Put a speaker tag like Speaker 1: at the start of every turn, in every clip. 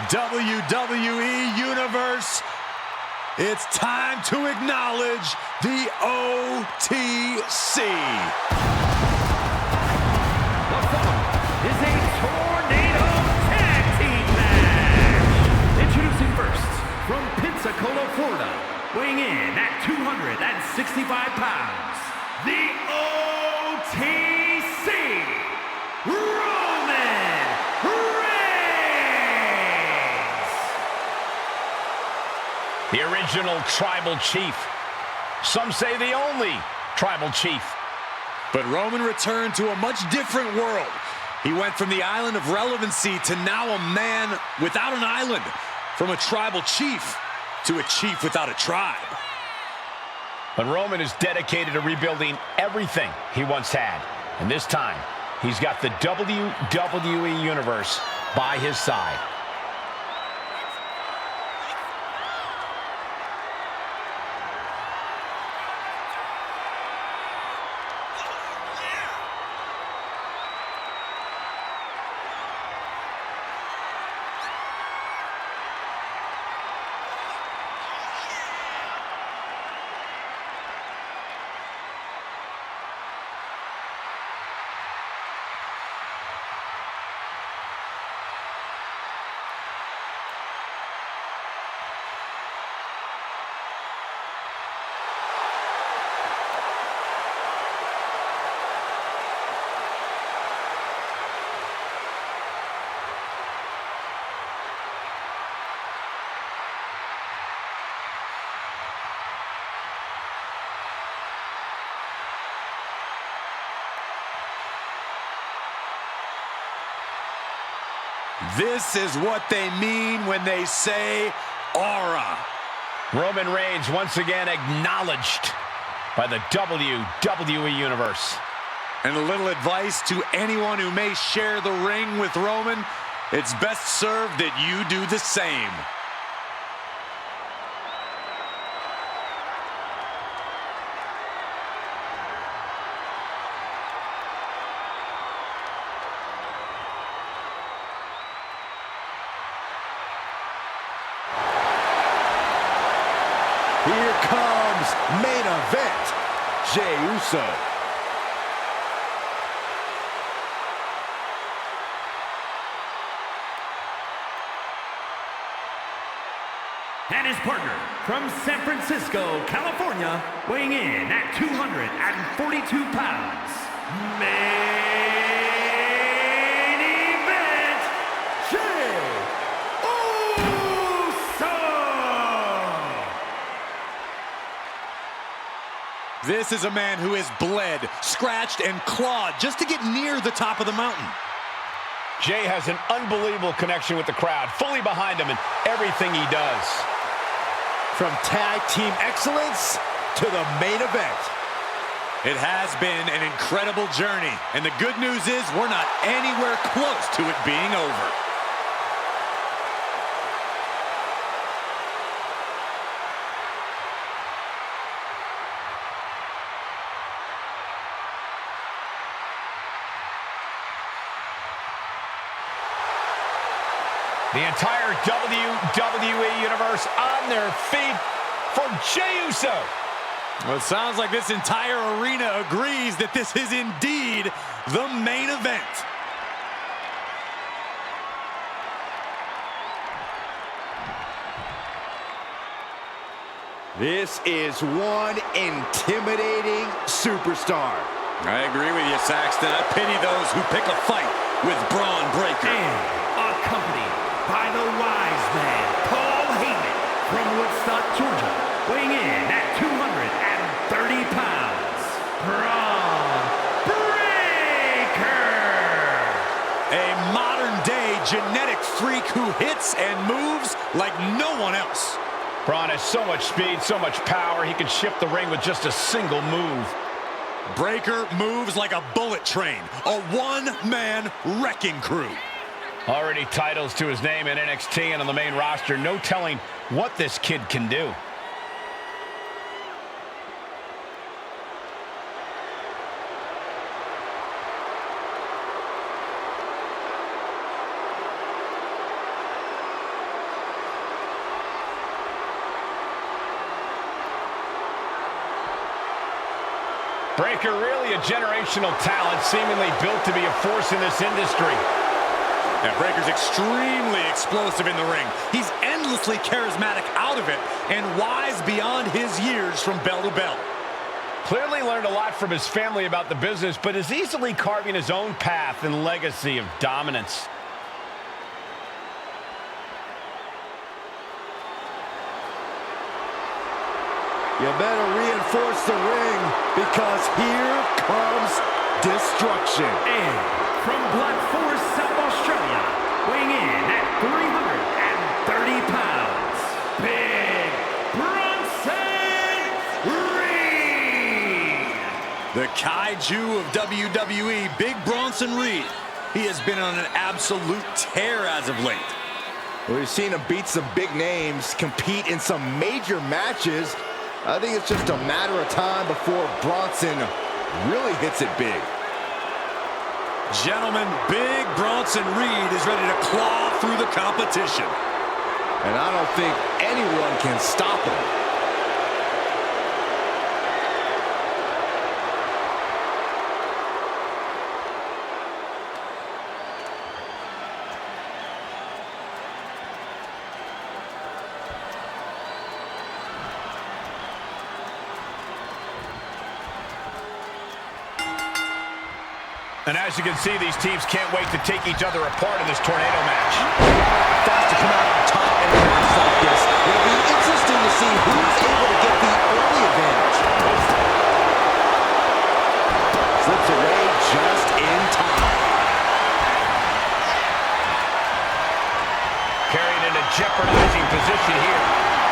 Speaker 1: WWE Universe, it's time to acknowledge the OTC.
Speaker 2: The following is a tornado tag team match. Introducing first, from Pensacola, Florida, weighing in at 265 pounds, the OTC, Roman Reigns.
Speaker 3: The original tribal chief. Some say the only tribal chief.
Speaker 1: But Roman returned to a much different world. He went from the island of relevancy to now a man without an island. From a tribal chief to a chief without a tribe.
Speaker 3: But Roman is dedicated to rebuilding everything he once had. And this time, he's got the WWE Universe by his side.
Speaker 1: This is what they mean when they say aura.
Speaker 3: Roman Reigns once again acknowledged by the WWE Universe.
Speaker 1: And a little advice to anyone who may share the ring with Roman, it's best served that you do the same.
Speaker 4: Here comes main event, Jey Uso.
Speaker 2: And his partner from San Francisco, California, weighing in at 242 pounds, main event, Jey Uso!
Speaker 1: This is a man who has bled, scratched, and clawed just to get near the top of the mountain.
Speaker 3: Jey has an unbelievable connection with the crowd, fully behind him in everything he does.
Speaker 4: From tag team excellence to the main event.
Speaker 1: It has been an incredible journey, and the good news is we're not anywhere close to it being over.
Speaker 3: The entire WWE Universe on their feet for Jey Uso.
Speaker 1: Well, it sounds like this entire arena agrees that this is indeed the main event.
Speaker 4: This is one intimidating superstar.
Speaker 1: I agree with you, Saxton. I pity those who pick a fight with Braun Breaker.
Speaker 2: And accompanied by the wise man, Paul Heyman, from Woodstock, Georgia, weighing in at 230 pounds, Braun Breaker.
Speaker 1: A modern-day genetic freak who hits and moves like no one else.
Speaker 3: Braun has so much speed, so much power, he can shift the ring with just a single move.
Speaker 1: Breaker moves like a bullet train, a one-man wrecking crew.
Speaker 3: Already titles to his name in NXT and on the main roster. No telling what this kid can do. Breaker, really a generational talent, seemingly built to be a force in this industry.
Speaker 1: Yeah, Breaker's extremely explosive in the ring. He's endlessly charismatic out of it and wise beyond his years from bell to bell.
Speaker 3: Clearly learned a lot from his family about the business, but is easily carving his own path and legacy of dominance.
Speaker 4: You better reinforce the ring, because here comes destruction.
Speaker 2: And from Black Forest, South Australia, weighing in at 330 pounds, Big Bronson Reed.
Speaker 1: The kaiju of WWE, Big Bronson Reed. He has been on an absolute tear as of late.
Speaker 4: We've seen him beat some big names, compete in some major matches. I think it's just a matter of time before Bronson really hits it big.
Speaker 1: Gentlemen, Big Bronson Reed is ready to claw through the competition.
Speaker 4: And I don't think anyone can stop him.
Speaker 3: And as you can see, these teams can't wait to take each other apart in this tornado match.
Speaker 4: Fast to come out on top in a match like this. It'll be interesting to see who's able to get the early advantage. Slips away just in time.
Speaker 3: Carried in a jeopardizing position here.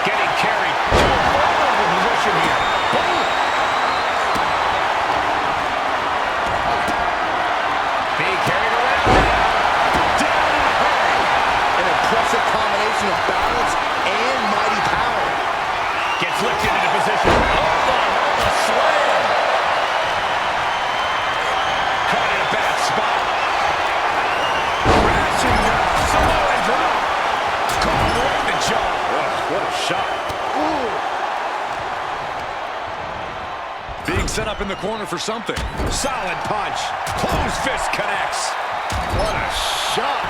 Speaker 3: Getting carried to a vulnerable position here. Boom! Being carried around now.
Speaker 1: Down in a hurry.
Speaker 4: An impressive combination of balance and mighty power.
Speaker 3: Gets lifted into position. Oh, a slam! Caught in a bad spot. Crashing down. Samoan drop. Caught right in the jaw.
Speaker 1: What a shot. Being set up in the corner for something.
Speaker 3: Solid punch. Closed fist connects.
Speaker 4: What a shot.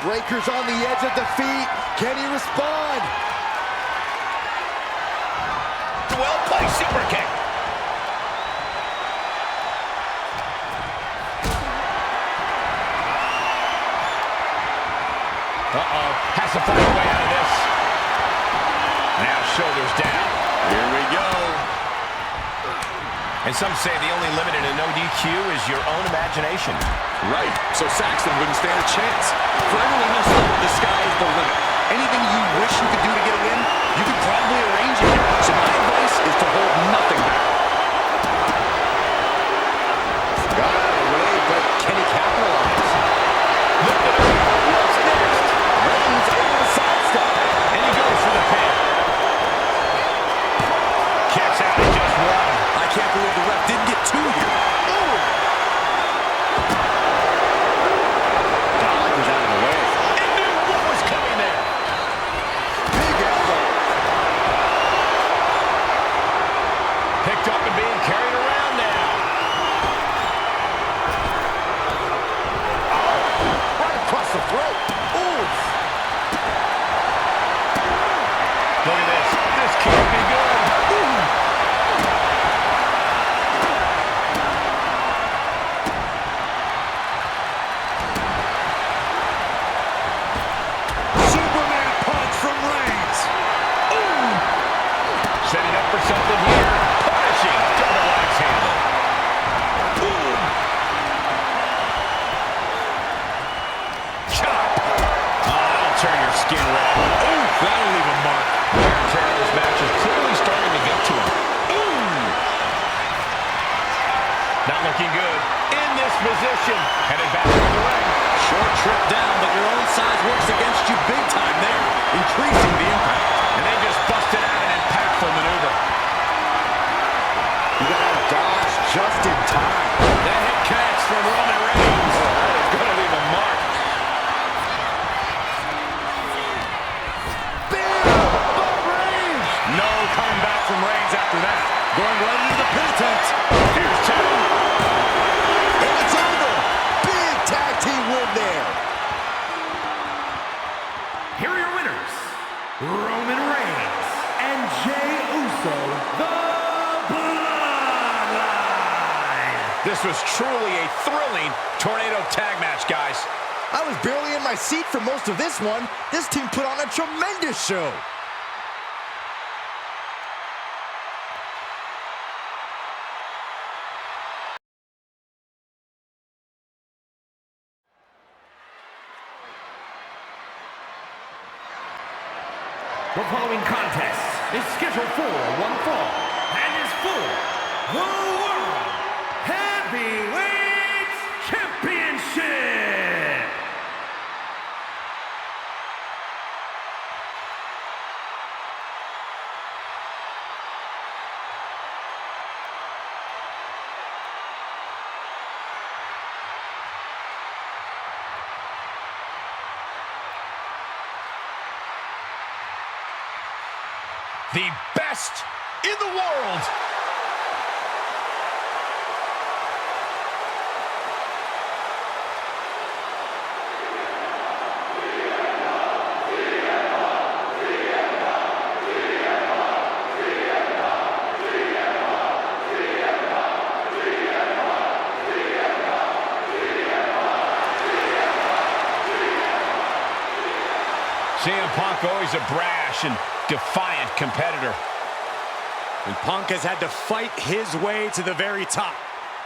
Speaker 4: Breaker's on the edge of defeat. Can he respond?
Speaker 3: Well placed super kick. Uh-oh. Has to find a way out of this. Now shoulders down.
Speaker 1: Here we go.
Speaker 3: And some say the only limit in a no DQ is your own imagination.
Speaker 1: Right, so Saxton wouldn't stand a chance. For everyone else, the sky is the limit. Anything you wish you could do to get a win, you could probably arrange it. So my advice is to hold nothing back.
Speaker 4: Got out of the way, but can he capitalize?
Speaker 3: What's next?
Speaker 4: Reigns able to sidestep.
Speaker 3: And he goes for the pin. Kicks out in just one.
Speaker 1: I can't believe the ref didn't get two here.
Speaker 4: Dodge is out of the way.
Speaker 3: And knew what was coming there.
Speaker 4: Big elbow.
Speaker 3: Picked up and being carried around now.
Speaker 4: Right across the throat. Oof.
Speaker 3: Look at this. This can't be good.
Speaker 1: Superman punch from Reigns.
Speaker 3: Setting up for something here. Punishing. Double axe handle. Chop. Oh, that'll turn your skin red. Ooh, that'll leave a mark. Wear and tear on this match is clearly starting to get to him. Not looking good. In this position. Headed back to the ring.
Speaker 1: Short trip down, but your own size works against you big time there, increasing the impact.
Speaker 3: And they just busted out an impactful maneuver.
Speaker 4: You got to dodge just in time.
Speaker 3: The hit connects from Roman Reigns. Oh, that is going to leave a mark.
Speaker 4: Bam! But Reigns!
Speaker 3: No coming back
Speaker 1: from Reigns after that. Going right into the pin attempt.
Speaker 3: Here's two.
Speaker 4: And it's over. Big tag team win there.
Speaker 2: Here are your winners, Roman Reigns and Jey Uso, the Bloodline.
Speaker 3: This was truly a thrilling tornado tag match, guys.
Speaker 4: I was barely in my seat for most of this one. This team put on a tremendous show.
Speaker 2: The following contest is scheduled for one fall and is for the World Heavyweight Championship.
Speaker 3: The best in the world. CM Punk always a brash and defiant competitor.
Speaker 1: And Punk has had to fight his way to the very top,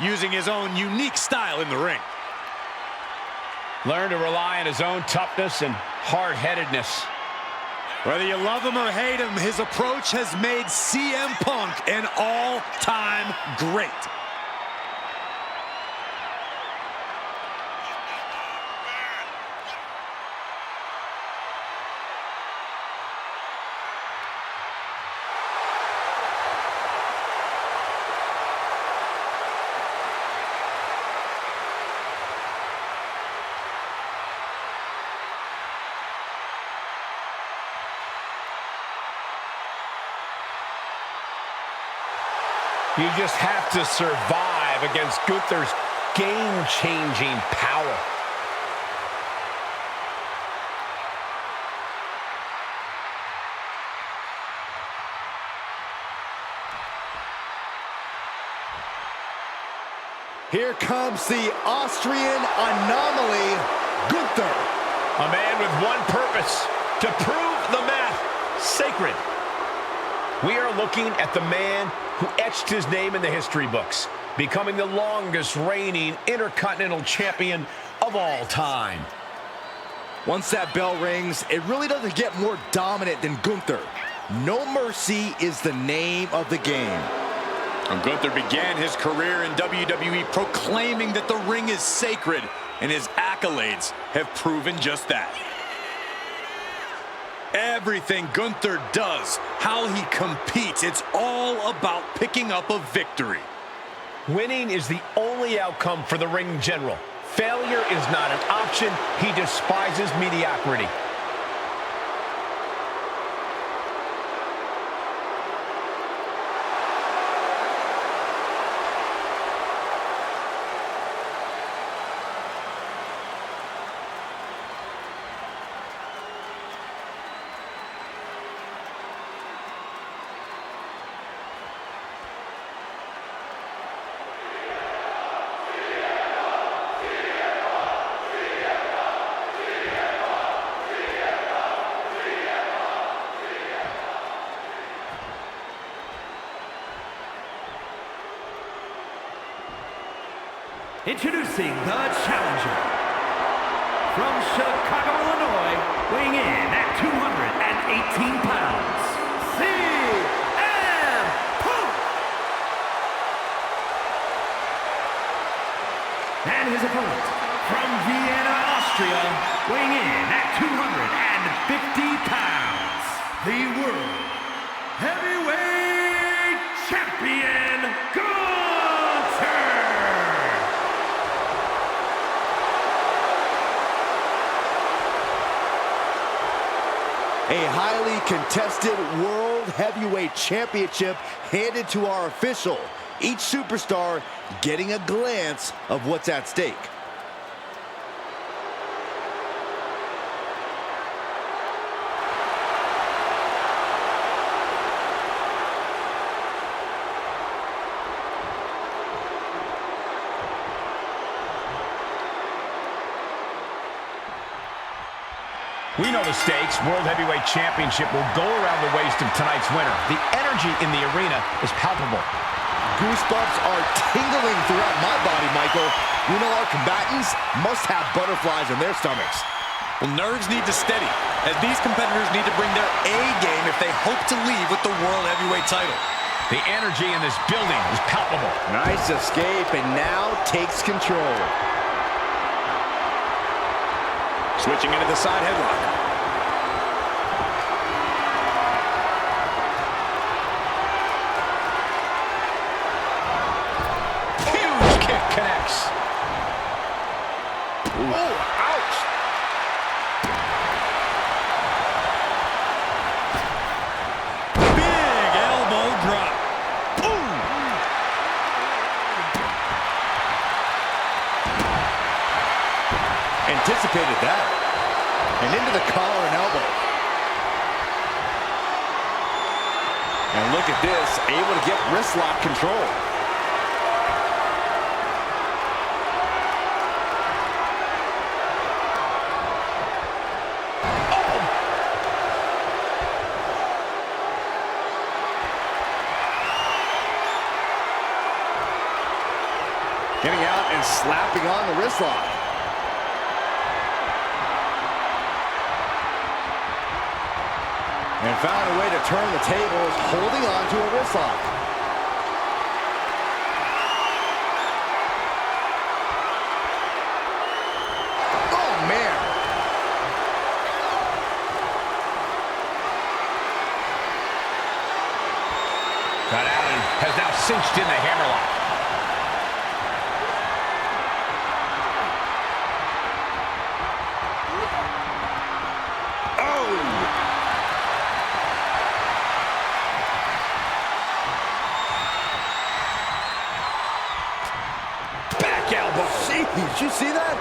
Speaker 1: using his own unique style in the ring.
Speaker 3: Learn to rely on his own toughness and hard-headedness.
Speaker 1: Whether you love him or hate him, his approach has made CM Punk an all-time great.
Speaker 3: You just have to survive against Gunther's game-changing power.
Speaker 4: Here comes the Austrian anomaly, Gunther.
Speaker 3: A man with one purpose, to prove the math sacred. We are looking at the man who etched his name in the history books, becoming the longest reigning Intercontinental Champion of all time.
Speaker 4: Once that bell rings, it really doesn't get more dominant than Gunther. No mercy is the name of the game.
Speaker 1: And Gunther began his career in WWE proclaiming that the ring is sacred, and his accolades have proven just that. Everything Gunther does, how he competes, it's all about picking up a victory.
Speaker 3: Winning is the only outcome for the ring general. Failure is not an option. He despises mediocrity.
Speaker 2: Introducing the challenger from Chicago, Illinois, weighing in at 218 pounds, CM Punk. And his opponent from Vienna, Austria, weighing in at 250 pounds, the World Heavyweight Champion, Gunther.
Speaker 4: A highly contested World Heavyweight Championship handed to our official. Each superstar getting a glance of what's at stake.
Speaker 3: We know the stakes. World Heavyweight Championship will go around the waist of tonight's winner. The energy in the arena is palpable.
Speaker 4: Goosebumps are tingling throughout my body, Michael. We know our combatants must have butterflies in their stomachs.
Speaker 1: Well, nerves need to steady, as these competitors need to bring their A game if they hope to leave with the World Heavyweight title.
Speaker 3: The energy in this building is palpable.
Speaker 4: Nice escape, and now takes control.
Speaker 1: Switching into the side headlock.
Speaker 3: Huge kick connects.
Speaker 4: Ooh. Oh, ouch!
Speaker 1: Big elbow drop. Ooh.
Speaker 4: Anticipated that. And into the collar and elbow. And look at this, able to get wrist lock control. Getting out and slapping on the wrist lock. And found a way to turn the tables, holding on to a wrist lock. Oh, man.
Speaker 3: Got out and has now cinched in the hammerlock. Elbow.
Speaker 4: Did you see that?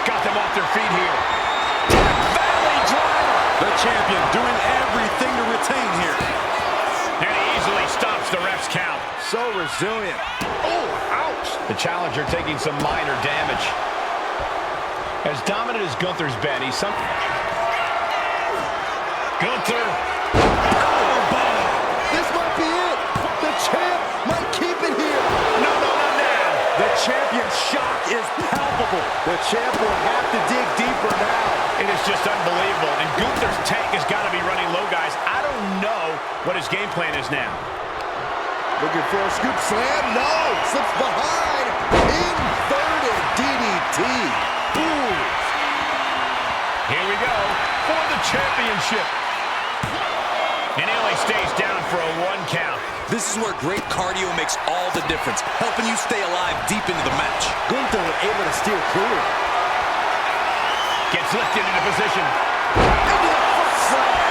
Speaker 3: Got them off their feet here.
Speaker 1: Valley driver. The champion doing everything to retain here.
Speaker 3: And he easily stops the ref's count.
Speaker 4: So resilient. Oh, ouch.
Speaker 3: The challenger taking some minor damage. As dominant as Gunther's been, he's some... Gunther.
Speaker 4: This might be it. The champ might keep it here.
Speaker 3: No, not now.
Speaker 1: The champion's shock is palpable.
Speaker 4: The champ will have to dig deeper now.
Speaker 3: It is just unbelievable. And Gunther's tank has got to be running low, guys. I don't know what his game plan is now.
Speaker 4: Looking for a scoop slam. No. Slips behind. Inverted DDT.
Speaker 3: Ooh. Here we go for the championship. And he only stays down for a 1 count.
Speaker 1: This is where great cardio makes all the difference, helping you stay alive deep into the match.
Speaker 4: Gunther able to steer clear.
Speaker 3: Gets lifted into position.
Speaker 4: Into the foot slam.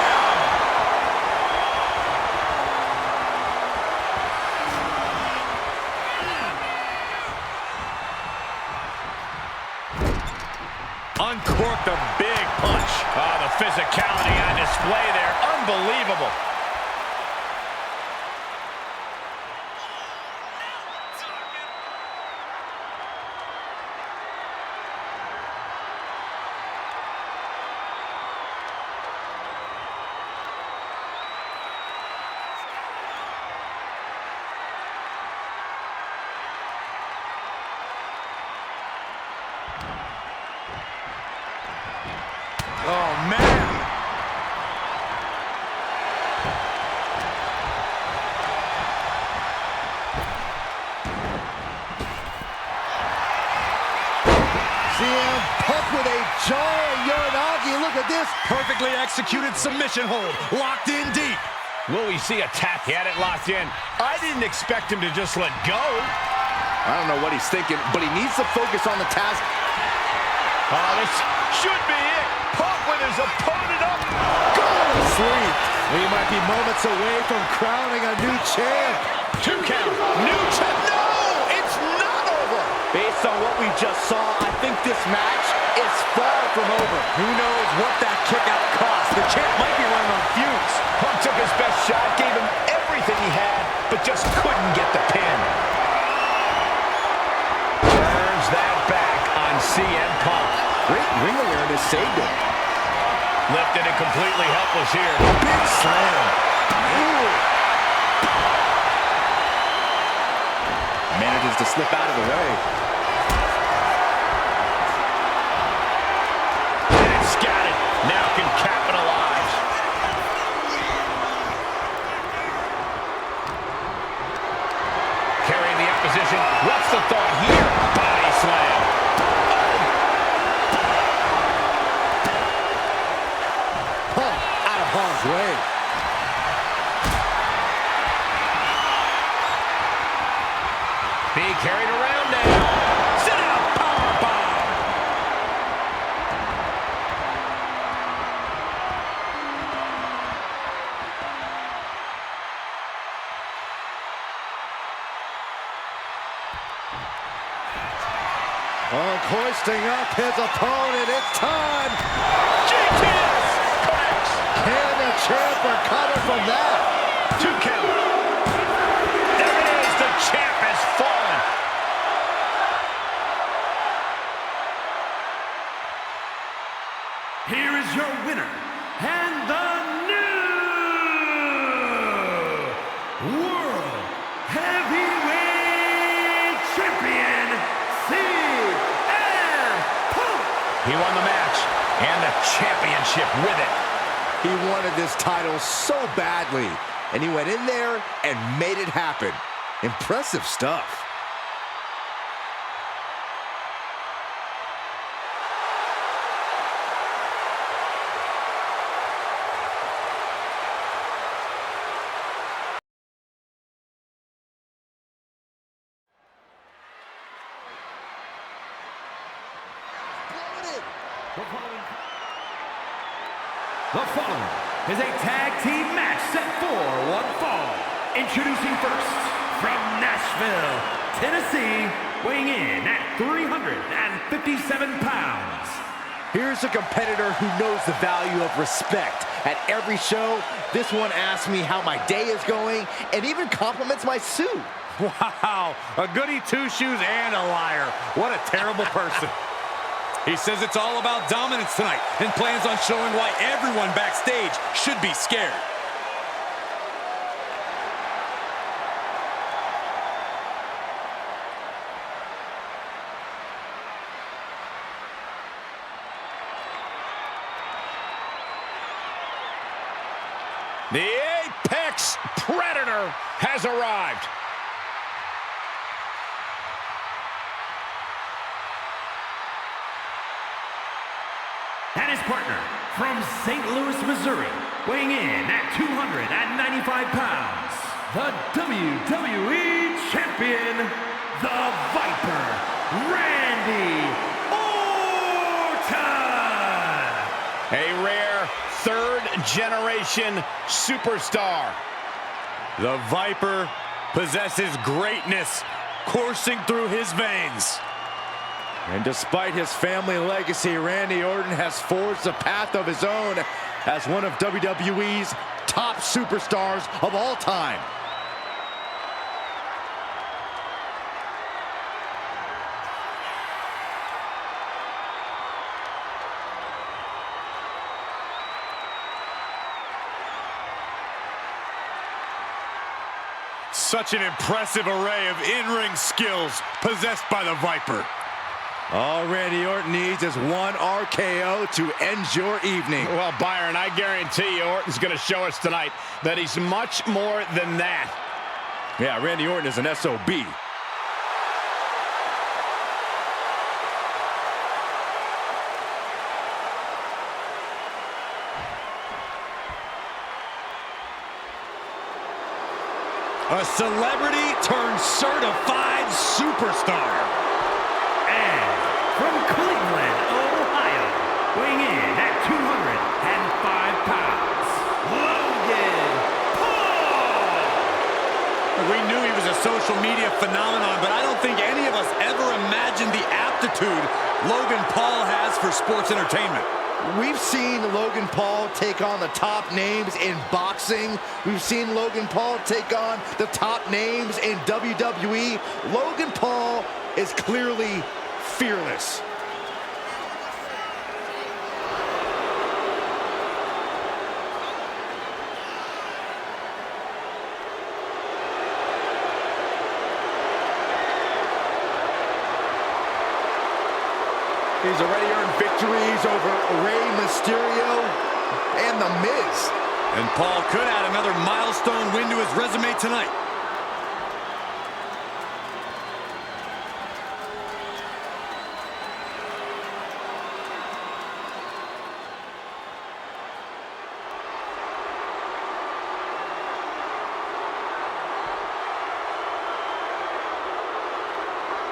Speaker 3: Uncorked a big punch. Oh, the physicality on display there. Unbelievable.
Speaker 1: Oh, man.
Speaker 4: CM Punk with a jarring Uranagi. Look at this.
Speaker 1: Perfectly executed submission hold. Locked in deep.
Speaker 3: Will we see a tap? He had it locked in. I didn't expect him to just let go.
Speaker 4: I don't know what he's thinking, but he needs to focus on the task.
Speaker 3: Oh, this should be it. Punk with his opponent up.
Speaker 4: Sleep. He might be moments away from crowning a new champ.
Speaker 3: 2 count. New champ. No, it's not over.
Speaker 4: Based on what we just saw, I think this match is far from over. Who knows what that kick out cost? The champ might be running on fumes.
Speaker 3: Punk took his best shot, gave him everything he had, but just couldn't get the pin. Turns that back on CM Punk.
Speaker 4: Great ring awareness saved him.
Speaker 3: Lifted and completely helpless here.
Speaker 4: Big slam. Ooh. Manages to slip out of the way.
Speaker 3: And it's got it. Now can capitalize. Carrying the opposition. What's the thought here? Body slam.
Speaker 4: Punk out of harm's way.
Speaker 3: Being carried around now. Sit out. Powerbomb.
Speaker 4: Punk hoisting up his opponent. It's time.
Speaker 3: GTS connects.
Speaker 4: Can the champ recover from that?
Speaker 3: 2 count. There it is. The champ has fallen.
Speaker 2: Here is your winner, and the new World Heavyweight Champion, CM Punk.
Speaker 3: He won the match and the championship with it.
Speaker 4: He wanted this title so badly, and he went in there and made it happen. Impressive stuff.
Speaker 2: The following is a tag team match set for one fall. Introducing first, from Nashville, Tennessee, weighing in at 357 pounds.
Speaker 4: Here's a competitor who knows the value of respect. At every show, this one asks me how my day is going and even compliments my suit.
Speaker 1: Wow, a goody two-shoes and a liar. What a terrible person. He says it's all about dominance tonight and plans on showing why everyone backstage should be scared.
Speaker 3: The Apex Predator has arrived.
Speaker 2: And his partner, from St. Louis, Missouri, weighing in at 295 pounds, the WWE Champion, the Viper, Randy Orton!
Speaker 3: A rare third-generation superstar.
Speaker 1: The Viper possesses greatness coursing through his veins.
Speaker 4: And despite his family legacy, Randy Orton has forged a path of his own as one of WWE's top superstars of all time.
Speaker 1: Such an impressive array of in-ring skills possessed by the Viper.
Speaker 4: All Randy Orton needs is one RKO to end your evening.
Speaker 3: Well, Byron, I guarantee you Orton's going to show us tonight that he's much more than that.
Speaker 4: Yeah, Randy Orton is an SOB.
Speaker 1: A celebrity turned certified superstar.
Speaker 2: And from Cleveland, Ohio,
Speaker 1: phenomenon, but I don't think any of us ever imagined the aptitude Logan Paul has for sports entertainment.
Speaker 4: We've seen Logan Paul take on the top names in boxing. We've seen Logan Paul take on the top names in WWE. Logan Paul is clearly fearless. He's already earned victories over Rey Mysterio and The Miz.
Speaker 1: And Paul could add another milestone win to his resume tonight.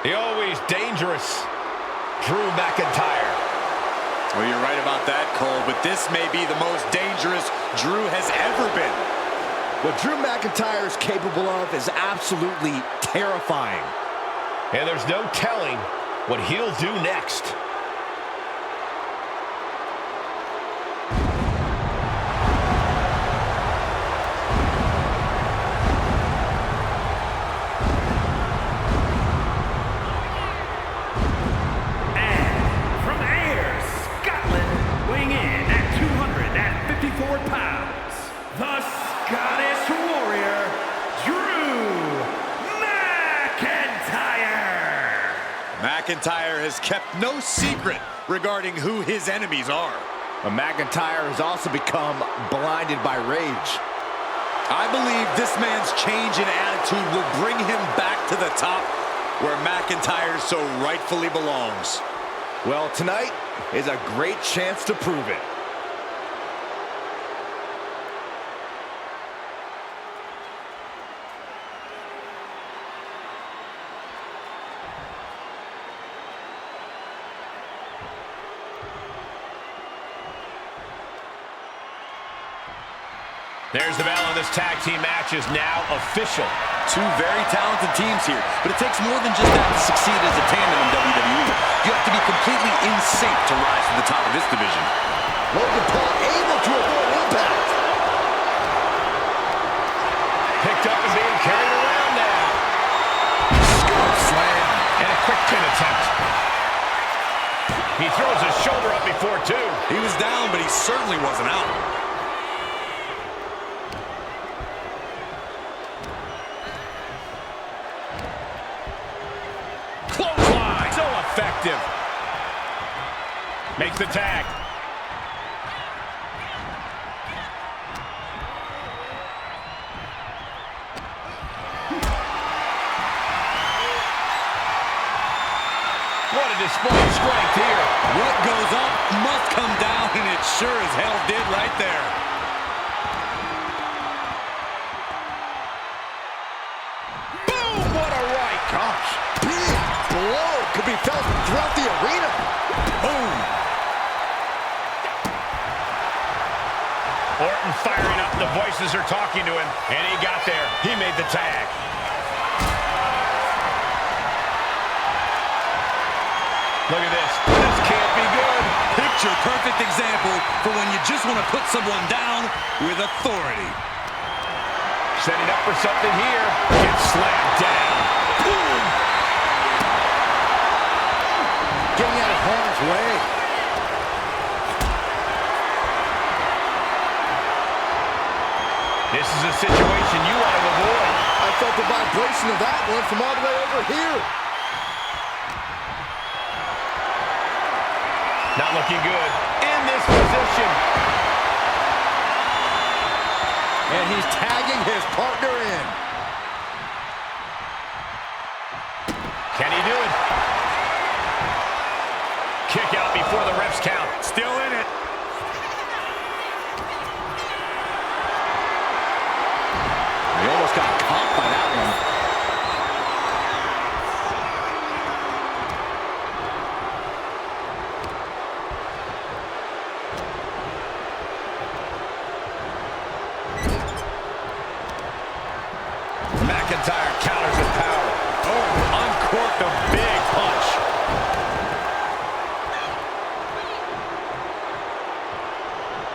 Speaker 3: The always dangerous Drew McIntyre.
Speaker 1: Well, you're right about that, Cole, but this may be the most dangerous Drew has ever been.
Speaker 4: What Drew McIntyre is capable of is absolutely terrifying.
Speaker 3: And there's no telling what he'll do next.
Speaker 2: Pounds, the Scottish Warrior, Drew McIntyre.
Speaker 1: McIntyre has kept no secret regarding who his enemies are.
Speaker 4: But McIntyre has also become blinded by rage.
Speaker 1: I believe this man's change in attitude will bring him back to the top where McIntyre so rightfully belongs.
Speaker 4: Well, tonight is a great chance to prove it.
Speaker 3: There's the bell, and this tag team match is now official.
Speaker 1: Two very talented teams here, but it takes more than just that to succeed as a tandem in WWE. You have to be completely in sync to rise to the top of this division.
Speaker 4: Logan Paul able to avoid impact.
Speaker 3: Picked up and being carried around now.
Speaker 1: Scoop slam.
Speaker 3: And a quick pin attempt. He throws his shoulder up before two.
Speaker 1: He was down, but he certainly wasn't out.
Speaker 3: So effective. Makes the tag. What a display of strength here.
Speaker 1: What goes up must come down, and it sure as hell did right there.
Speaker 3: Boom! What a right.
Speaker 4: Gosh, big blow could be felt throughout the arena.
Speaker 1: Boom!
Speaker 3: Orton firing up. The voices are talking to him. And he got there. He made the tag. Look at this. This can't be good.
Speaker 1: Picture perfect example for when you just want to put someone down with authority.
Speaker 3: Setting up for something here. Gets slammed down. Boom!
Speaker 4: Getting out of harm's way.
Speaker 3: This is a situation you want to avoid.
Speaker 4: I felt the vibration of that one from all the way over here.
Speaker 3: Not looking good. In this position.
Speaker 4: And he's tagging his partner in.
Speaker 3: Can he do it? Kick out before the refs count.
Speaker 1: Still in it.
Speaker 4: He almost got caught by that one.
Speaker 3: McIntyre counters with power.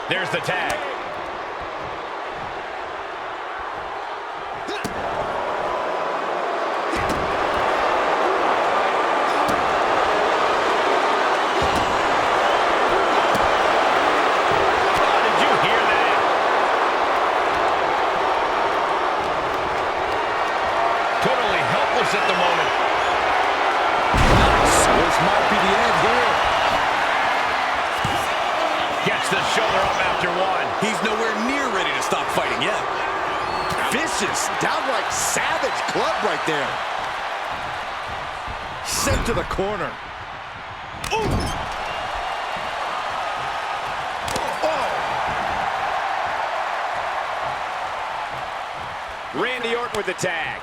Speaker 3: There's the tag. At the moment.
Speaker 1: Nice. This might be the end here.
Speaker 3: Gets the shoulder up after one.
Speaker 1: He's nowhere near ready to stop fighting yet.
Speaker 4: Vicious, downright savage club right there. Sent to the corner. Ooh.
Speaker 3: Oh. Randy Orton with the tag.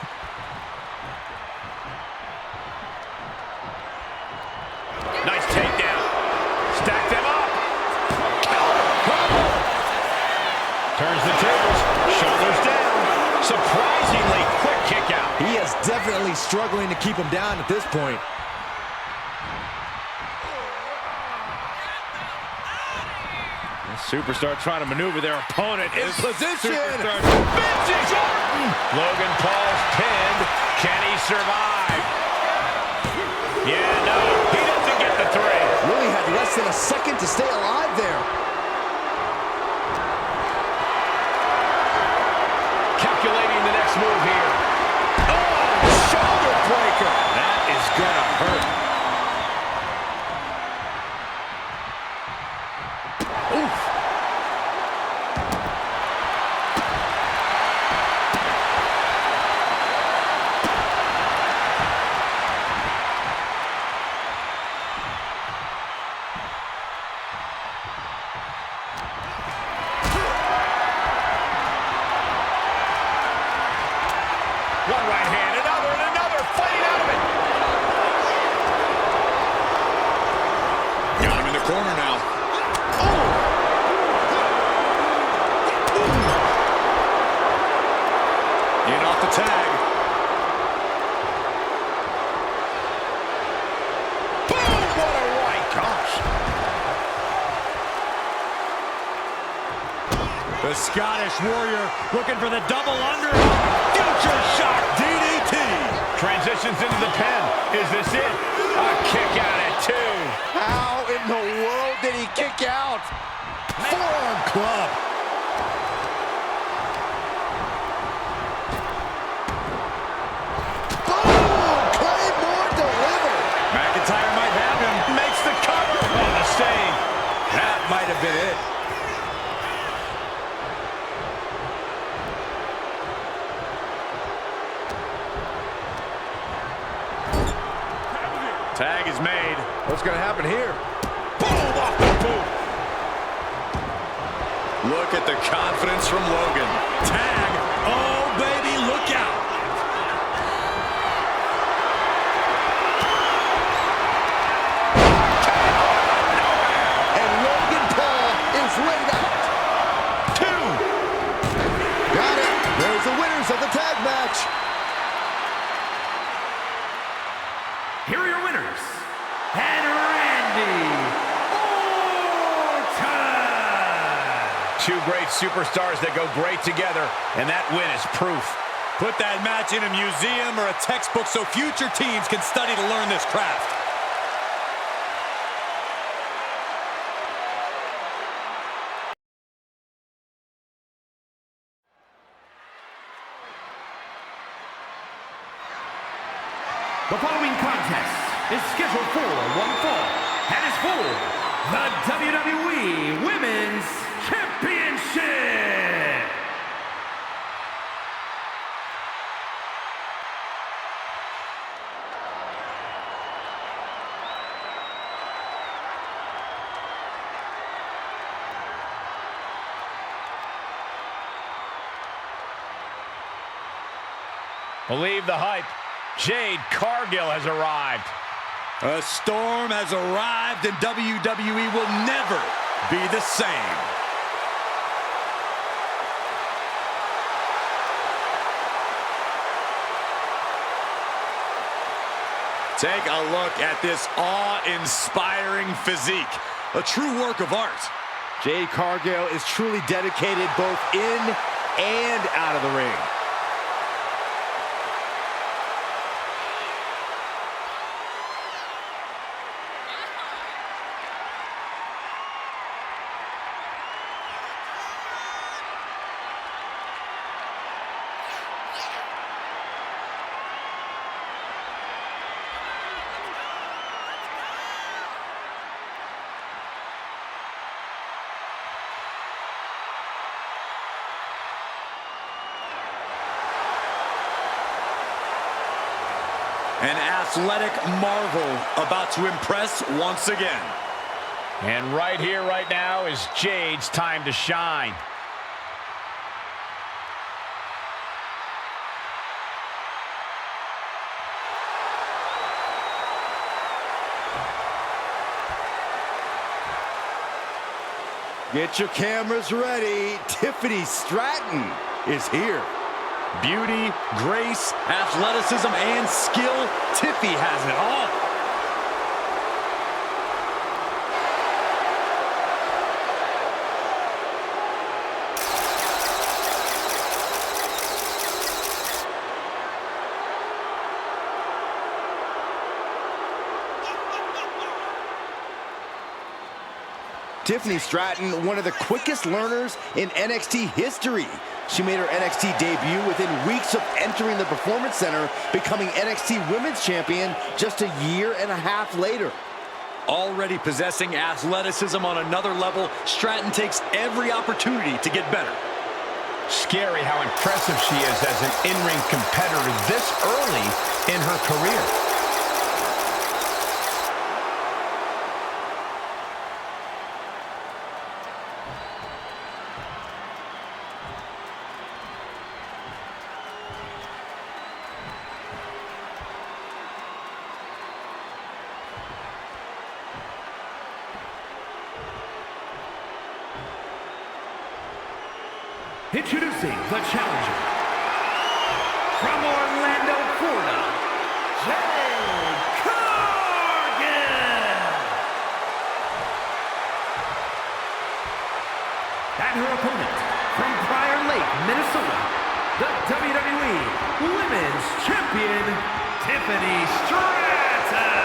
Speaker 3: Nice takedown. Stack them up. Turns the tables. Shoulders down. Surprisingly quick kick out.
Speaker 5: He is definitely struggling to keep him down at this point.
Speaker 3: Superstar trying to maneuver their opponent in position.
Speaker 4: Vintage Orton.
Speaker 3: Logan Paul's pinned. Can he survive? Yeah, no, he doesn't get the three.
Speaker 5: Really had less than a second to stay alive there.
Speaker 3: Calculating the next move here. Oh, shoulder breaker. That is gonna hurt. Oof. One right hand, another, and another, fighting out of it.
Speaker 1: Got him in the corner now. In off the tag.
Speaker 3: Boom, what a right, gosh.
Speaker 1: The Scottish Warrior looking for the double under. Future shock DDT.
Speaker 3: Transitions into the pen. Is this it? A kick out at two.
Speaker 4: How in the world did he kick out? Forearm club. Boom! Claymore delivered.
Speaker 1: McIntyre might have him.
Speaker 3: Makes the cover. Oh, the save.
Speaker 1: That might have been it. Tag is made.
Speaker 4: What's going to happen here?
Speaker 3: Boom, off the boot.
Speaker 1: Look at the confidence from Logan. Tag. Oh, baby, look out.
Speaker 4: And Logan Paul is laid out.
Speaker 3: Two.
Speaker 4: Got it. There's the winners of the tag match.
Speaker 2: Here are your winners, and Randy Orton.
Speaker 3: Two great superstars that go great together, and that win is proof.
Speaker 1: Put that match in a museum or a textbook so future teams can study to learn this craft.
Speaker 2: The following contest is scheduled for one fall and is for the WWE Women's Championship.
Speaker 3: Believe the hype. Jade Cargill has arrived.
Speaker 1: A storm has arrived and WWE will never be the same. Take a look at this awe-inspiring physique. A true work of art.
Speaker 4: Jade Cargill is truly dedicated both in and out of the ring.
Speaker 1: An athletic marvel about to impress once again.
Speaker 3: And right here, right now is Jade's time to shine.
Speaker 4: Get your cameras ready. Tiffany Stratton is here.
Speaker 1: Beauty, grace, athleticism, and skill. Tiffy has it all.
Speaker 4: Tiffany Stratton, one of the quickest learners in NXT history. She made her NXT debut within weeks of entering the Performance Center, becoming NXT Women's Champion just a year and a half later.
Speaker 1: Already possessing athleticism on another level, Stratton takes every opportunity to get better.
Speaker 3: Scary how impressive she is as an in-ring competitor this early in her career.
Speaker 2: Introducing the challenger from Orlando, Florida, Jade Cargill. And her opponent from Prior Lake, Minnesota, the WWE Women's Champion, Tiffany Stratton.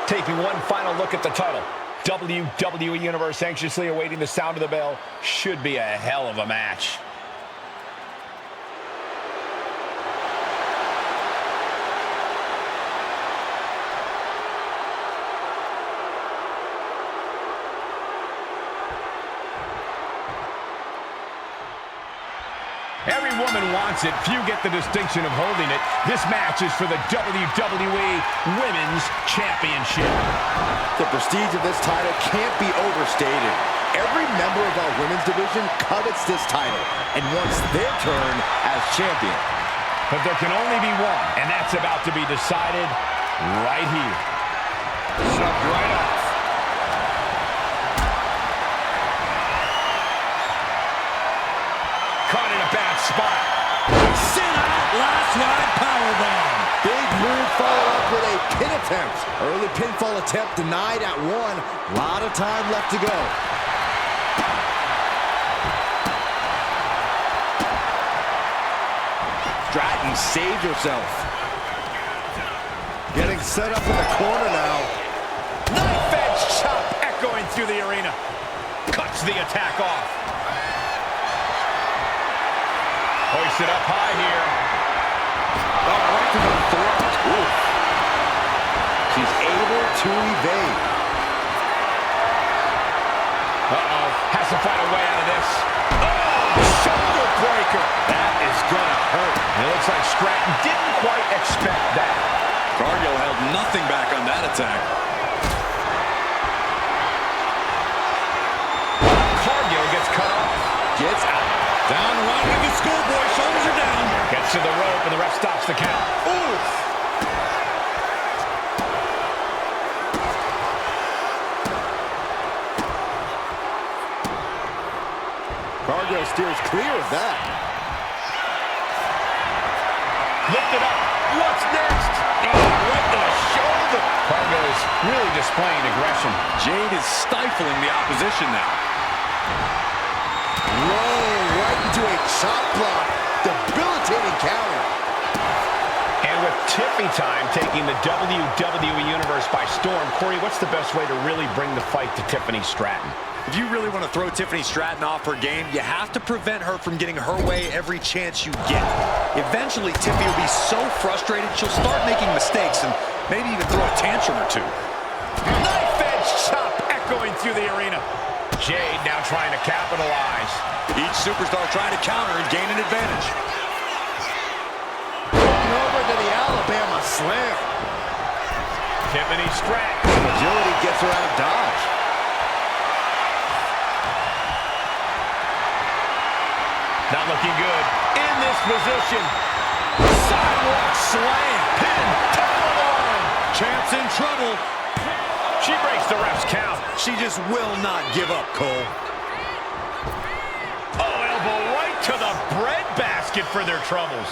Speaker 3: Taking one final look at the title. WWE Universe anxiously awaiting the sound of the bell. Should be a hell of a match. Every woman wants it. Few get the distinction of holding it. This match is for the WWE Women's Championship.
Speaker 4: The prestige of this title can't be overstated. Every member of our women's division covets this title and wants their turn as champion.
Speaker 3: But there can only be one, and that's about to be decided right here. Shoved right off. Caught in a bad spot.
Speaker 1: Sit out, last ride powerbomb.
Speaker 4: Big move followed up with a pin attempt. Early pinfall attempt denied at one. A lot of time left to go. Stratton saved herself. Getting set up in the corner now.
Speaker 3: Knife edge chop echoing through the arena. Cuts the attack off. Hoisted up high here.
Speaker 4: Oh, right to the throat. Ooh. She's able to evade.
Speaker 3: Uh-oh. Has to find a way out of this. Oh, shoulder breaker. That is gonna hurt. It looks like Stratton didn't quite expect that.
Speaker 1: Cargill held nothing back on that attack.
Speaker 3: Cargill gets cut off.
Speaker 4: Gets out.
Speaker 1: Down right with the schoolboy, shoulders are down.
Speaker 3: Gets to the rope and the ref stops the count.
Speaker 1: Ooh.
Speaker 4: Cargill steers clear of that.
Speaker 3: Lift it up. What's next? Oh, displaying aggression.
Speaker 1: Jade is stifling the opposition now.
Speaker 4: Whoa, right into a chop block. Debilitating counter.
Speaker 3: And with Tiffy time taking the WWE Universe by storm, Corey, what's the best way to really bring the fight to Tiffany Stratton?
Speaker 1: If you really want to throw Tiffany Stratton off her game, you have to prevent her from getting her way every chance you get. Eventually, Tiffy will be so frustrated, she'll start making mistakes and maybe even throw a tantrum or two.
Speaker 3: Knife-edge chop echoing through the arena. Jade now trying to capitalize.
Speaker 1: Each superstar trying to counter and gain an advantage.
Speaker 4: Over to the Alabama Slam.
Speaker 3: Tiffany Stratton.
Speaker 4: Agility gets her out of dodge.
Speaker 3: Not looking good. In this position.
Speaker 1: Sidewalk slam.
Speaker 3: Pin. Top of the line.
Speaker 1: Champ's in trouble.
Speaker 3: She breaks the ref's count.
Speaker 1: She just will not give up, Cole.
Speaker 3: Oh, elbow right to the breadbasket for their troubles.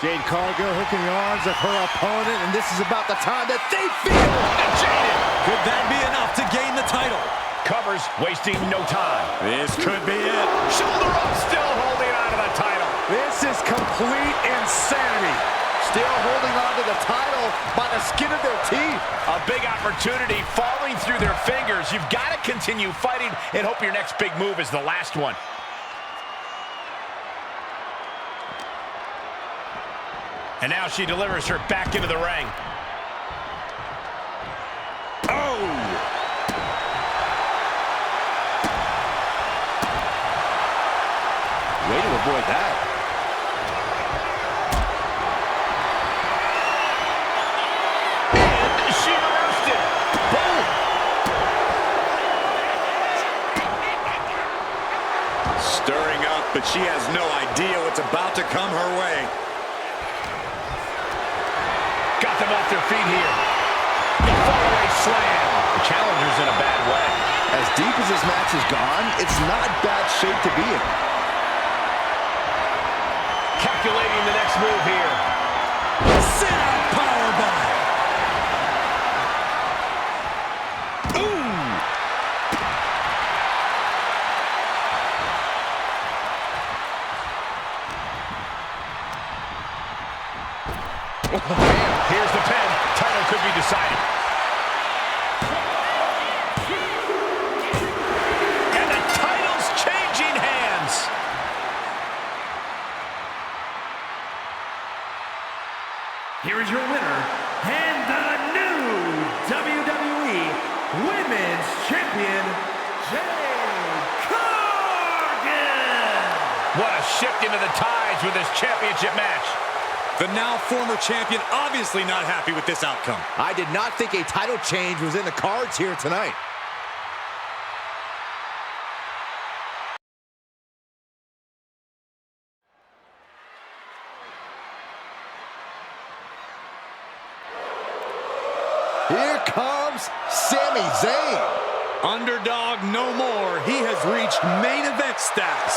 Speaker 4: Jade Cargill hooking the arms of her opponent, and this is about the time that they feel.
Speaker 3: And Jade.
Speaker 1: Could that be enough to gain the title?
Speaker 3: Covers, wasting no time.
Speaker 1: This could be it.
Speaker 3: Shoulder up, still holding on to the title.
Speaker 4: This is complete insanity. Still holding on to the title by the skin of their teeth.
Speaker 3: A big opportunity falling through their fingers. You've got to continue fighting and hope your next big move is the last one. And now she delivers her back into the ring.
Speaker 1: Oh!
Speaker 4: Way to avoid that.
Speaker 3: And she reversed it. Boom!
Speaker 1: Stirring up, but she has no idea what's about to come her way.
Speaker 3: Got them off their feet here. The far-away slam. The challenger's in a bad way.
Speaker 4: As deep as this match has gone, it's not bad shape to be in.
Speaker 3: Calculating the next move here.
Speaker 1: Sit-out powerbomb. Ooh!
Speaker 3: Here's the pin. Title could be decided. And the title's changing hands.
Speaker 2: Here is your winner, and the new WWE Women's Champion, Jade Cargill.
Speaker 3: What a shift into the tides with this championship match.
Speaker 1: The now former champion obviously not happy with this outcome.
Speaker 5: I did not think a title change was in the cards here tonight.
Speaker 4: Here comes Sami Zayn.
Speaker 1: Underdog no more. He has reached main event status.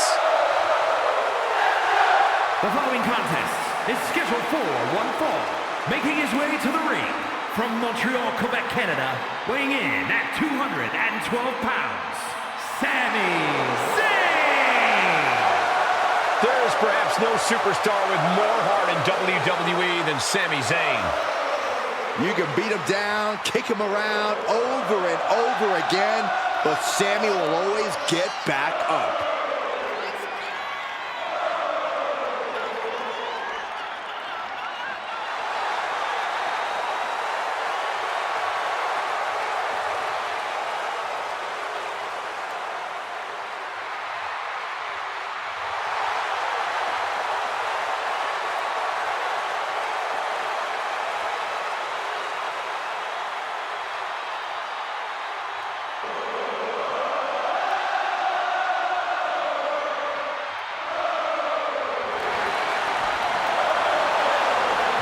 Speaker 2: The following contest is scheduled for one fall. Making his way to the ring from Montreal, Quebec, Canada, weighing in at 212 pounds, Sami Zayn.
Speaker 3: There is perhaps no superstar with more heart in WWE than Sami Zayn.
Speaker 4: You can beat him down, kick him around over and over again, but Sami will always get back up.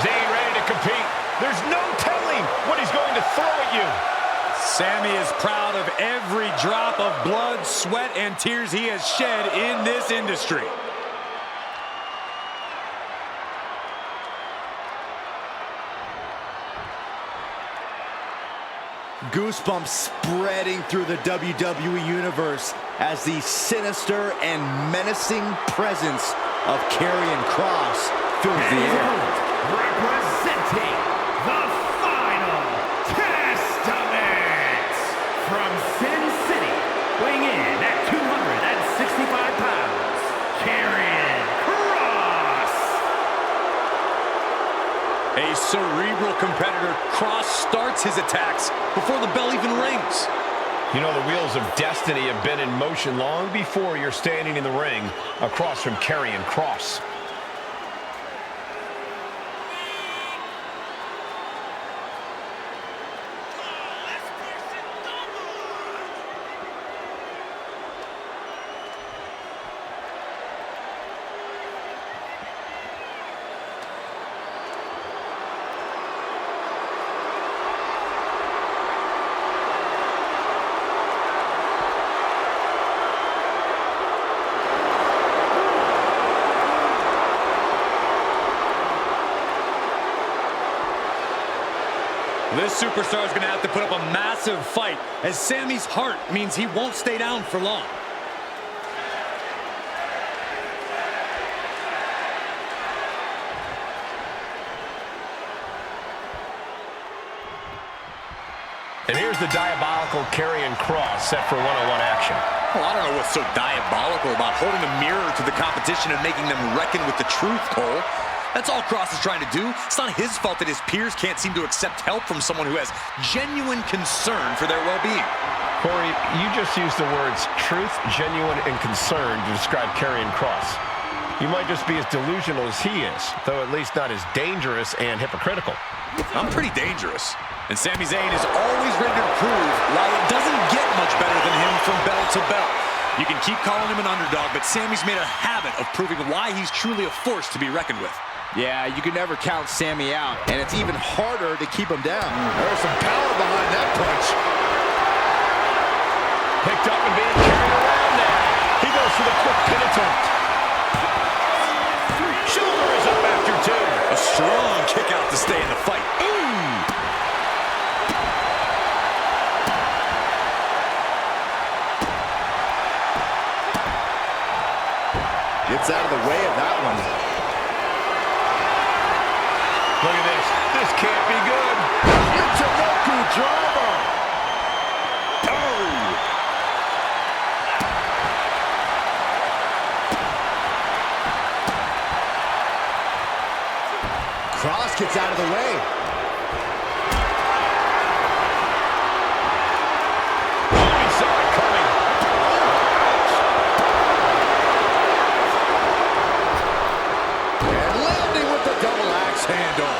Speaker 3: Zayn ready to compete. There's no telling what he's going to throw at you.
Speaker 1: Sami is proud of every drop of blood, sweat, and tears he has shed in this industry.
Speaker 4: Goosebumps spreading through the WWE Universe as the sinister and menacing presence of Karrion Kross fills the air.
Speaker 2: Representing the Final Testament from Sin City, weighing in at 265 pounds, Karrion Kross.
Speaker 1: A cerebral competitor, Kross starts his attacks before the bell even rings.
Speaker 3: You know, the wheels of destiny have been in motion long before you're standing in the ring across from Karrion Kross.
Speaker 1: This superstar is going to have to put up a massive fight, as Sammy's heart means he won't stay down for long.
Speaker 3: And here's the diabolical Karrion Kross set for one-on-one action.
Speaker 1: Well, I don't know what's so diabolical about holding a mirror to the competition and making them reckon with the truth, Cole. That's all Kross is trying to do. It's not his fault that his peers can't seem to accept help from someone who has genuine concern for their well-being.
Speaker 3: Corey, you just used the words truth, genuine, and concern to describe Karrion Kross. You might just be as delusional as he is, though at least not as dangerous and hypocritical.
Speaker 1: I'm pretty dangerous. And Sami Zayn is always ready to prove why it doesn't get much better than him from bell to bell. You can keep calling him an underdog, but Sami's made a habit of proving why he's truly a force to be reckoned with.
Speaker 4: Yeah, you can never count Sami out, and it's even harder to keep him down. There's some power behind that punch.
Speaker 3: Picked up and being carried around now. He goes for the quick pin attempt. Shoulder is up after two.
Speaker 1: A strong kick out to stay in the fight.
Speaker 4: Gets out of the way of that one.
Speaker 3: Look at this. This can't be good.
Speaker 4: Michinoku driver. Oh. Kross gets out of the way.
Speaker 3: Oh, he saw it coming.
Speaker 4: And landing with the double axe handle.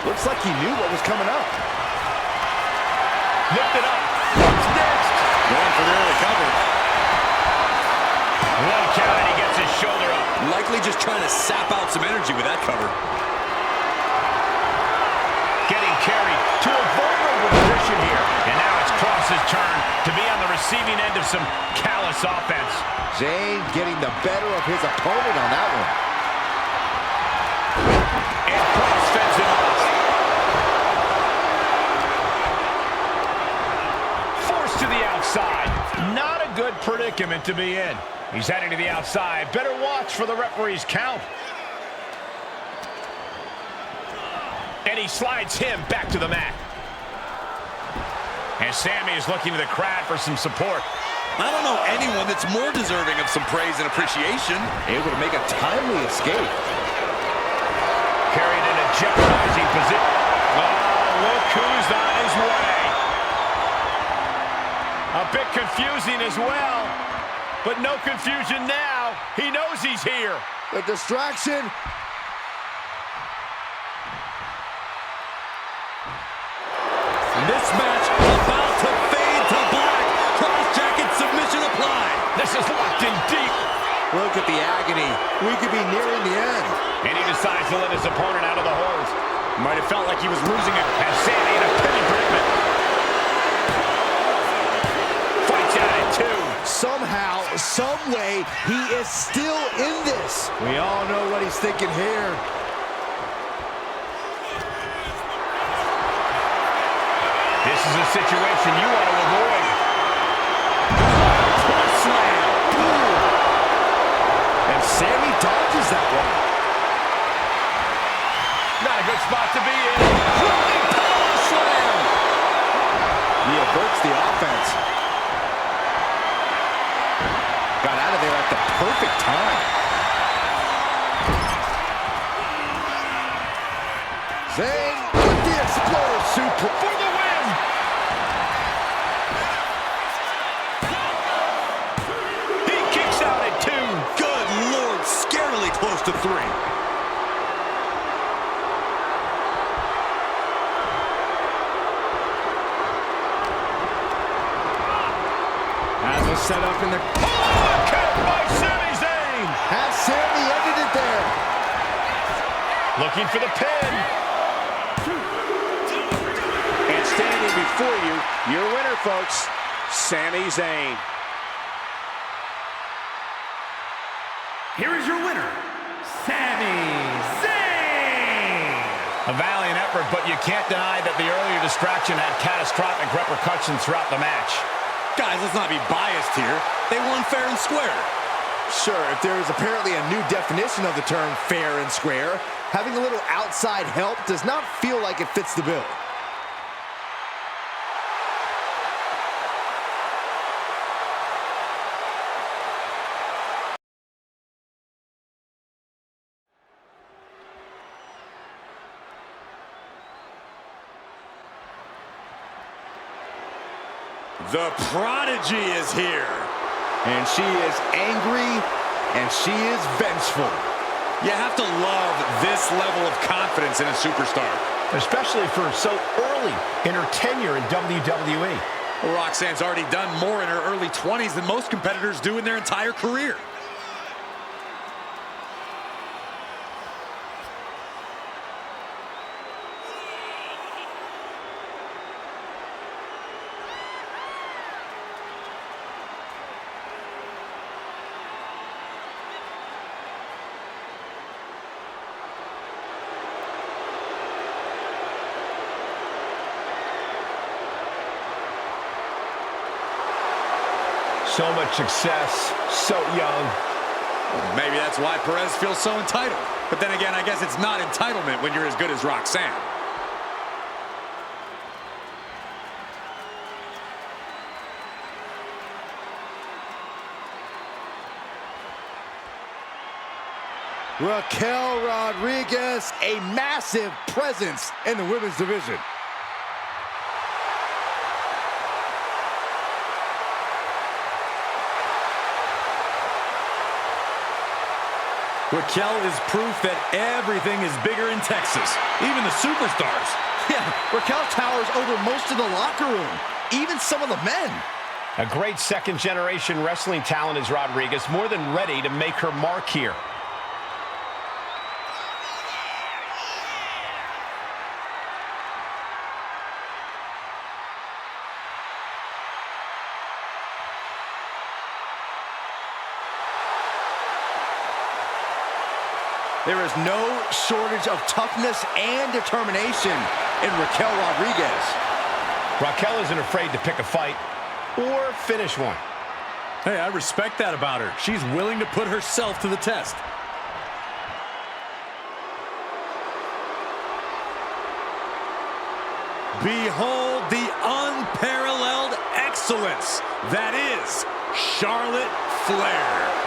Speaker 4: Looks like he knew what was coming up.
Speaker 3: Lift it up. What's next?
Speaker 1: Going for the early cover.
Speaker 3: One count and he gets his shoulder up.
Speaker 1: Likely just trying to sap out some energy with that cover.
Speaker 3: Getting carried to a vulnerable position here. And now it's Kross's turn to be on the receiving end of some callous offense.
Speaker 4: Zayn getting the better of his opponent on that one.
Speaker 3: And Kross fends him off. Forced to the outside. Not a good predicament to be in. He's heading to the outside. Better watch for the referee's count. And he slides him back to the mat. And Sami is looking to the crowd for some support.
Speaker 1: I don't know anyone that's more deserving of some praise and appreciation.
Speaker 4: Able to make a timely escape.
Speaker 3: Carried in a jeopardizing position. Oh, look who's on his way. A bit confusing as well. But no confusion now. He knows he's here.
Speaker 4: The distraction.
Speaker 1: This match about to fade to black. Cross jacket submission applied.
Speaker 3: This is locked in deep.
Speaker 4: Look at the agony. We could be nearing the end.
Speaker 3: And he decides to let his opponent out of the hold.
Speaker 1: Might have felt like he was losing it.
Speaker 3: And Sami in a pin predicament. Fights out at two.
Speaker 4: somehow, some way, he is still in this. We all know what he's thinking here.
Speaker 3: This is a situation you want to avoid.
Speaker 4: Slam. And Sammy dodges that one.
Speaker 3: Not a good spot to be in.
Speaker 4: Running power slam. He averts the offense. Got out of there at the perfect time. Zayn with the exploder suplex for the win.
Speaker 3: He kicks out at 2.
Speaker 1: Good Lord, scarily close to 3.
Speaker 4: Has a setup in the...
Speaker 3: Kick by Sami Zayn.
Speaker 4: Has Sammy ended it there.
Speaker 3: Looking for the pin.
Speaker 6: And standing before you, your winner, folks, Sami Zayn.
Speaker 2: Here is your winner, Sami Zayn.
Speaker 3: A valiant effort, but you can't deny that the earlier distraction had catastrophic repercussions throughout the match.
Speaker 1: Guys, let's not be biased here. They won fair and square.
Speaker 4: Sure, if there is apparently a new definition of the term fair and square, having a little outside help does not feel like it fits the bill.
Speaker 1: The Prodigy is here.
Speaker 4: And she is angry, and she is vengeful.
Speaker 1: You have to love this level of confidence in a superstar.
Speaker 3: Especially for so early in her tenure in WWE.
Speaker 1: Roxanne's already done more in her early 20s than most competitors do in their entire career.
Speaker 3: So much success, so young.
Speaker 1: Maybe that's why Perez feels so entitled. But then again, I guess it's not entitlement when you're as good as Roxanne.
Speaker 4: Raquel Rodriguez, a massive presence in the women's division.
Speaker 1: Raquel is proof that everything is bigger in Texas, even the superstars.
Speaker 4: Yeah, Raquel towers over most of the locker room, even some of the men.
Speaker 3: A great second-generation wrestling talent is Rodriguez, more than ready to make her mark here.
Speaker 4: There is no shortage of toughness and determination in Raquel Rodriguez.
Speaker 3: Raquel isn't afraid to pick a fight or finish one.
Speaker 1: Hey, I respect that about her. She's willing to put herself to the test. Behold the unparalleled excellence that is Charlotte Flair.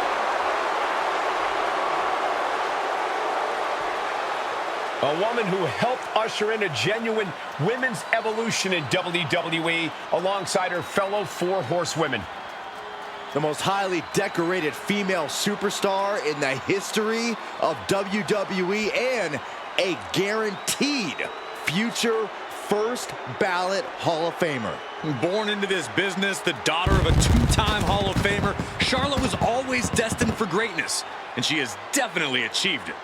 Speaker 3: A woman who helped usher in a genuine women's evolution in WWE alongside her fellow four horsewomen.
Speaker 4: The most highly decorated female superstar in the history of WWE and a guaranteed future first ballot Hall of Famer.
Speaker 1: Born into this business, the daughter of a two-time Hall of Famer, Charlotte was always destined for greatness, and she has definitely achieved it.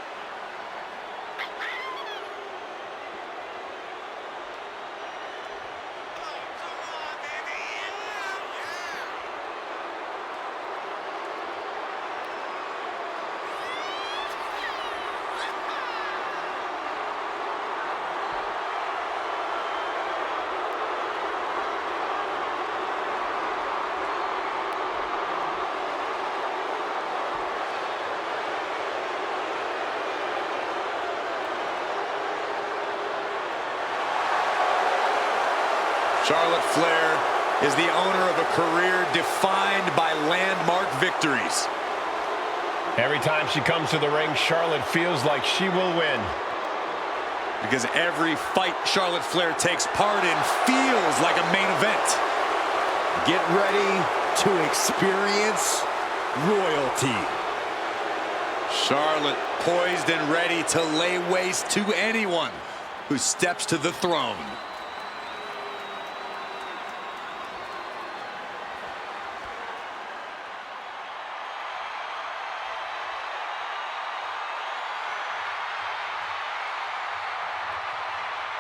Speaker 1: Charlotte Flair is the owner of a career defined by landmark victories.
Speaker 3: Every time she comes to the ring, Charlotte feels like she will win.
Speaker 1: Because every fight Charlotte Flair takes part in feels like a main event.
Speaker 4: Get ready to experience royalty.
Speaker 1: Charlotte poised and ready to lay waste to anyone who steps to the throne.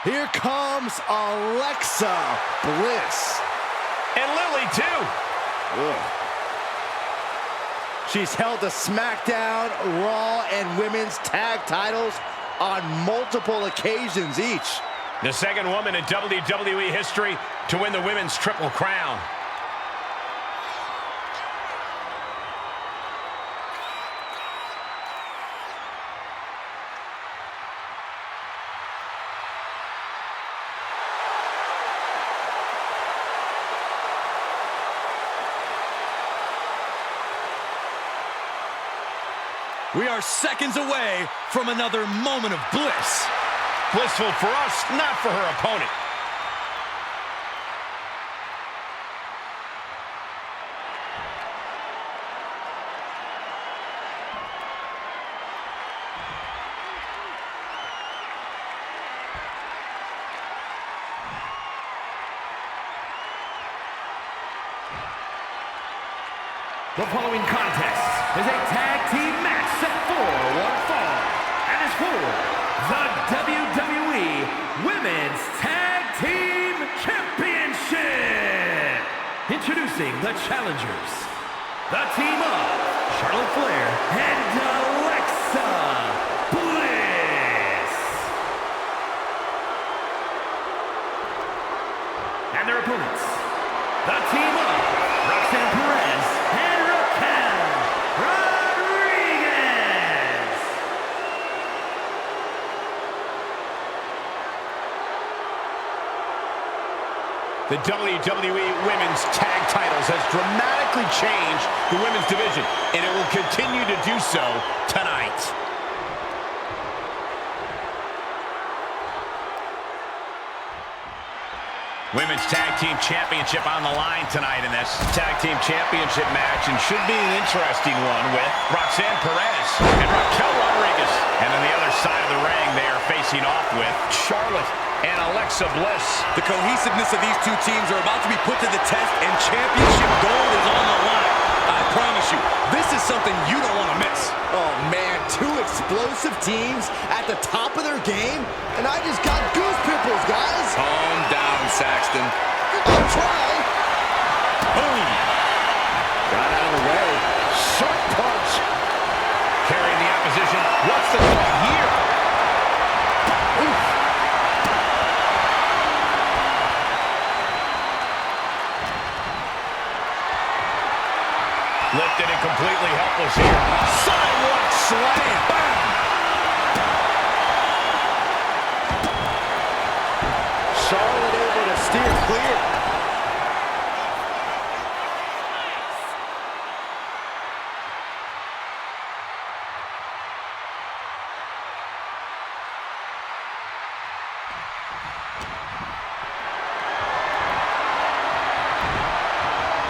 Speaker 4: Here comes Alexa Bliss.
Speaker 3: And Lily, too.
Speaker 4: Ugh. She's held the SmackDown, Raw, and Women's Tag titles on multiple occasions each.
Speaker 3: The second woman in WWE history to win the Women's Triple Crown.
Speaker 1: We are seconds away from another moment of bliss.
Speaker 3: Blissful for us, not for her opponent.
Speaker 2: The following contest is a tag team match set for one fall and is for the WWE Women's Tag Team Championship. Introducing the challengers, the team of Charlotte Flair and Alexa Bliss. And their opponents, the team of Roxanne Perez and Rodriguez.
Speaker 3: The WWE Women's Tag Titles has dramatically changed the women's division, and it will continue to do so tonight. Women's Tag Team Championship on the line tonight in this Tag Team Championship match, and should be an interesting one with Roxanne Perez and Raquel Rodriguez. And on the other side of the ring, they are facing off with Charlotte and Alexa Bliss.
Speaker 1: The cohesiveness of these two teams are about to be put to the test, and championship gold is on the line. I promise you, this is something you don't want to miss.
Speaker 4: Oh man, two explosive teams at the top of their game, and I just got goose pimples, guys.
Speaker 1: Calm down, Saxton.
Speaker 4: I'll try.
Speaker 1: Boom.
Speaker 4: Got out of the way.
Speaker 3: Sharp punch. Carrying the opposition. What's the thought here?
Speaker 4: Oof.
Speaker 3: Lifted and completely helpless here. Sidewalk slam. Bam.
Speaker 4: Charlotte able to steer clear.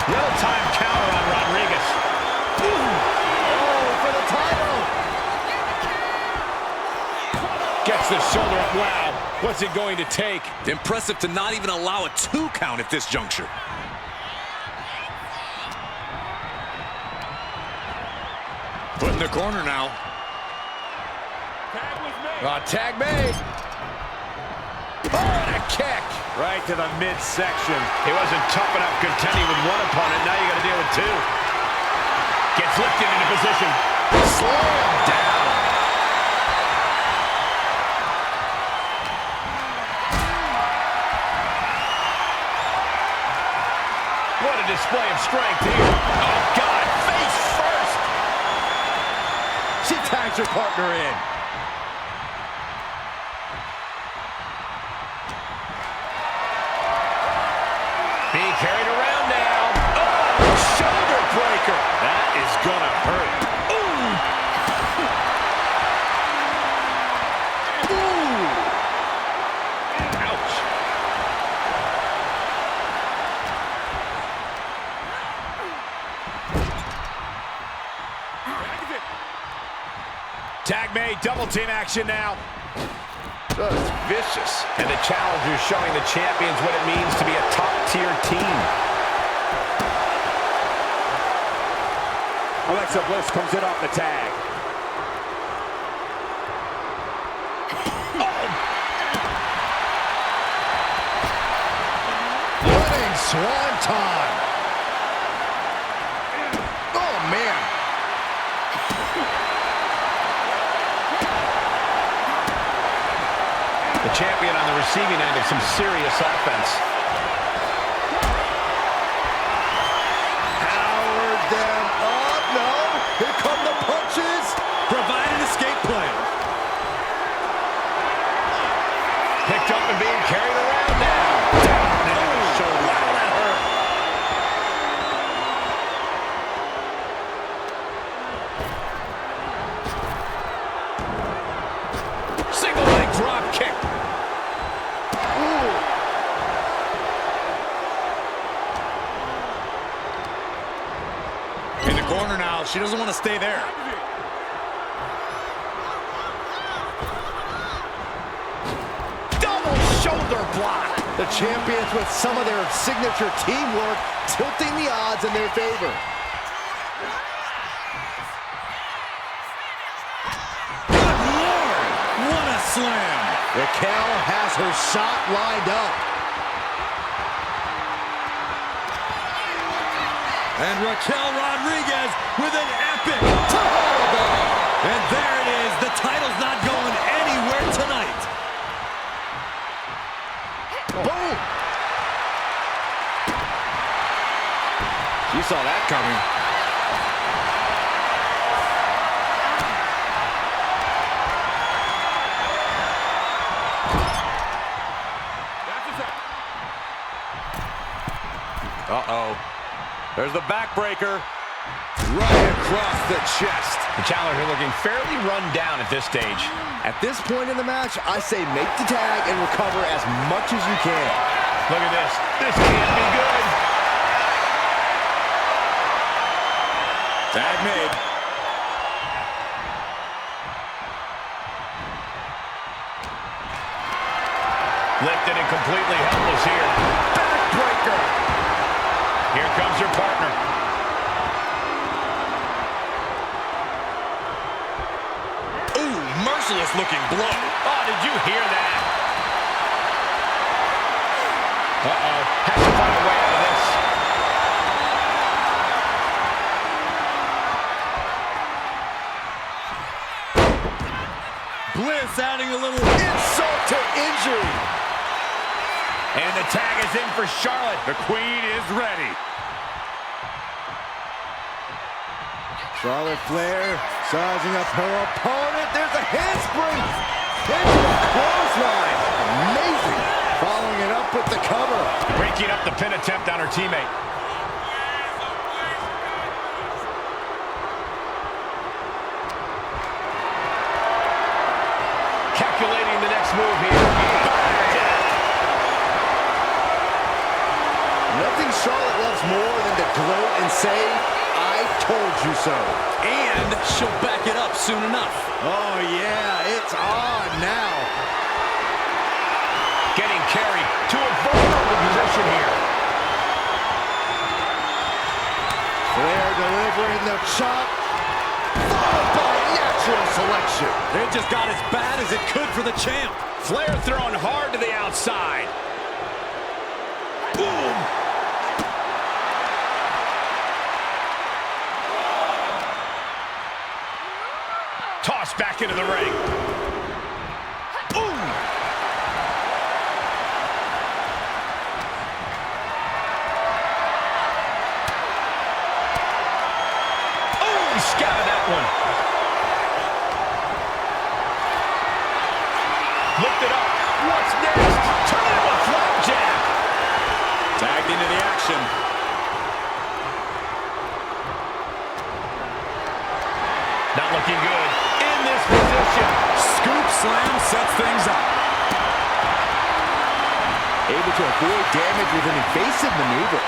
Speaker 3: Well-timed counter on Rodriguez.
Speaker 4: Oh, for the title.
Speaker 3: Gets the shoulder up. Wow. What's it going to take?
Speaker 1: Impressive to not even allow a 2 count at this juncture. Put in the corner now.
Speaker 3: Tag made. Oh, and a kick.
Speaker 6: Right to the midsection.
Speaker 3: He wasn't tough enough contending with one opponent. Now you got to deal with two. Gets lifted into position. Slam down. What a display of strength here. Oh, God. Face first.
Speaker 4: She tags her partner in.
Speaker 3: Tag made, double team action now.
Speaker 6: Just vicious.
Speaker 3: And the challenger showing the champions what it means to be a top-tier team.
Speaker 6: Alexa Bliss comes in off the tag.
Speaker 4: Running swanton. Oh, man.
Speaker 3: The champion on the receiving end of some serious offense.
Speaker 4: Powered them up. No. Here come the punches.
Speaker 1: Provide an escape plan.
Speaker 3: Picked up and being carried around now. Wow, that hurt. Single leg drop kick.
Speaker 1: In the corner now. She doesn't want to stay there.
Speaker 3: Double shoulder block.
Speaker 4: The champions with some of their signature teamwork tilting the odds in their favor.
Speaker 1: Good Lord! What a slam!
Speaker 4: Raquel has her shot lined up.
Speaker 1: And Raquel Rodriguez with an epic toe. And there it is. The title's not going anywhere tonight.
Speaker 4: Boom!
Speaker 1: You saw that coming. Uh-oh. There's the backbreaker. Right across the chest.
Speaker 3: The challenger looking fairly run down at this stage.
Speaker 4: At this point in the match, I say make the tag and recover as much as you can.
Speaker 3: Look at this. This can't be good.
Speaker 1: Tag made.
Speaker 3: Lifted and completely helpless here. Backbreaker. Here comes your partner.
Speaker 1: Ooh, merciless looking blow.
Speaker 3: Oh, did you hear that? Uh-oh. Has to find a way out of this.
Speaker 1: Bliss adding a little
Speaker 4: Insult to injury.
Speaker 3: And the tag is in for Charlotte.
Speaker 1: The Queen is ready.
Speaker 4: Charlotte Flair sizing up her opponent. There's a handspring. Into a clothesline. Amazing. Following it up with the cover.
Speaker 3: Breaking up the pin attempt on her teammate. Calculating the next move here.
Speaker 4: Nothing Charlotte loves more than to gloat and say, I told you so.
Speaker 1: And she'll back it up soon enough.
Speaker 4: Oh, yeah, it's on now.
Speaker 3: Getting carried to a vulnerable position here.
Speaker 4: Flair delivering the chop, followed by natural selection.
Speaker 1: It just got as bad as it could for the champ.
Speaker 3: Flair throwing hard to the outside. Boom. Tossed back into the ring. Ooh. Oh, he scouted that one. Lift it up. What's next? Turn it into a flapjack.
Speaker 1: Tagged into the action.
Speaker 3: Not looking good. In this position.
Speaker 1: Scoop slam sets things up.
Speaker 4: Able to avoid damage with an evasive maneuver.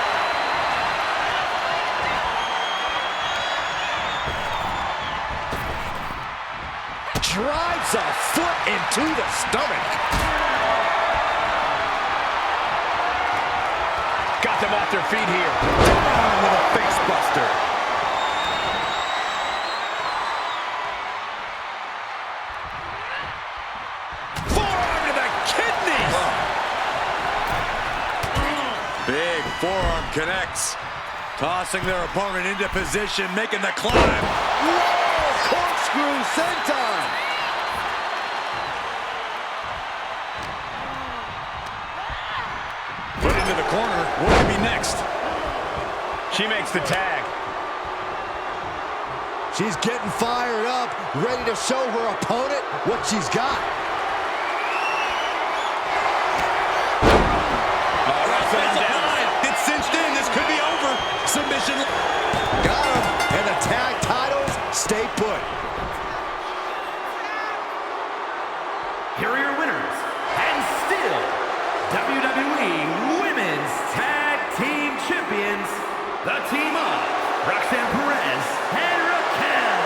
Speaker 4: drives a foot into the stomach.
Speaker 3: Got them off their feet here.
Speaker 4: Down with a face buster.
Speaker 3: Forearm to the kidneys.
Speaker 1: Big forearm connects. Tossing their opponent into position, making the climb.
Speaker 4: Whoa! Corkscrew senton.
Speaker 1: Put into the corner. What will be next?
Speaker 3: She makes the tag.
Speaker 4: She's getting fired up, ready to show her opponent what she's got.
Speaker 1: It's cinched in. This could be over. Submission.
Speaker 4: Got him. And the tag titles stay put.
Speaker 2: Here are your winners, and still WWE Women's Tag Team Champions, the team of Roxanne Perez and Raquel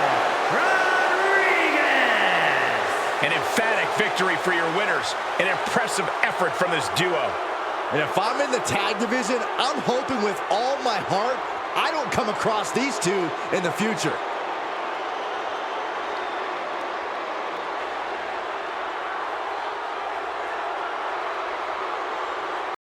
Speaker 2: Rodriguez.
Speaker 3: An emphatic victory for your winners. An impressive effort from this duo.
Speaker 4: And if I'm in the tag division, I'm hoping with all my heart I don't come across these two in the future.